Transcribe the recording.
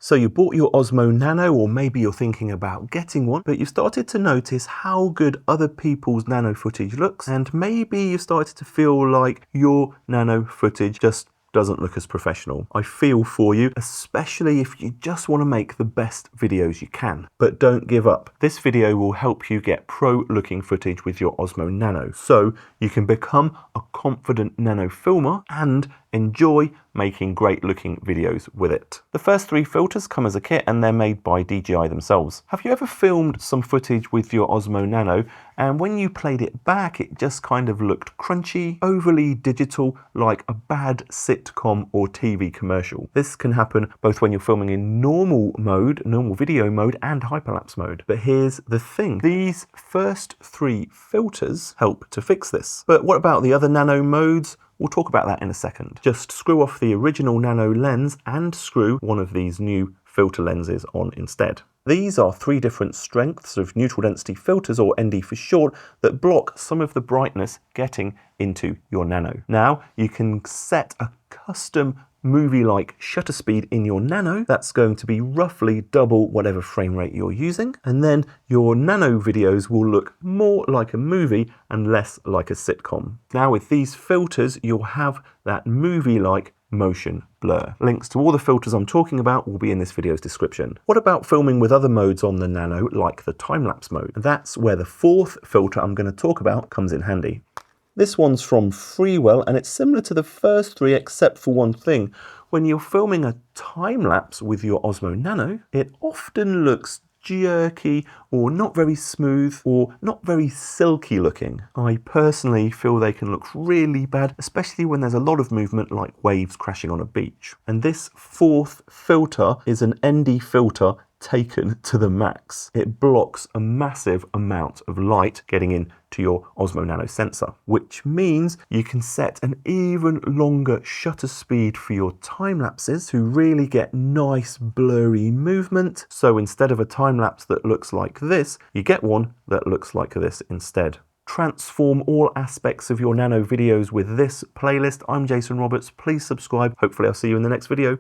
So you bought your Osmo Nano, or maybe you're thinking about getting one, but you've started to notice how good other people's nano footage looks, and maybe you started to feel like your nano footage just doesn't look as professional. I feel for you, especially if you just want to make the best videos you can. But don't give up. This video will help you get pro looking footage with your Osmo Nano, so you can become a confident nano filmer and enjoy making great looking videos with it. The first three filters come as a kit and they're made by DJI themselves. Have you ever filmed some footage with your Osmo Nano and when you played it back it just kind of looked crunchy, overly digital, like a bad sitcom or TV commercial? This can happen both when you're filming in normal mode, normal video mode, and hyperlapse mode. But here's the thing, these first three filters help to fix this. But what about the other nano modes? We'll talk about that in a second. Just screw off the original nano lens and screw one of these new filter lenses on instead. These are three different strengths of neutral density filters, or ND for short, that block some of the brightness getting into your nano. Now you can set a custom movie-like shutter speed in your nano that's going to be roughly double whatever frame rate you're using, and then your nano videos will look more like a movie and less like a sitcom. Now with these filters you'll have that movie-like motion blur. Links to all the filters I'm talking about will be in this video's description. What about filming with other modes on the Nano, like the time-lapse mode? That's where the fourth filter I'm going to talk about comes in handy. This one's from Freewell and it's similar to the first three except for one thing. When you're filming a time-lapse with your Osmo Nano, it often looks jerky or not very smooth or not very silky looking. I personally feel they can look really bad, especially when there's a lot of movement like waves crashing on a beach. And this fourth filter is an ND filter taken to the max. It blocks a massive amount of light getting into your Osmo Nano sensor, which means you can set an even longer shutter speed for your time lapses to really get nice blurry movement. So instead of a time lapse that looks like this, you get one that looks like this instead. Transform all aspects of your nano videos with this playlist. I'm Jason Roberts. Please subscribe. Hopefully I'll see you in the next video.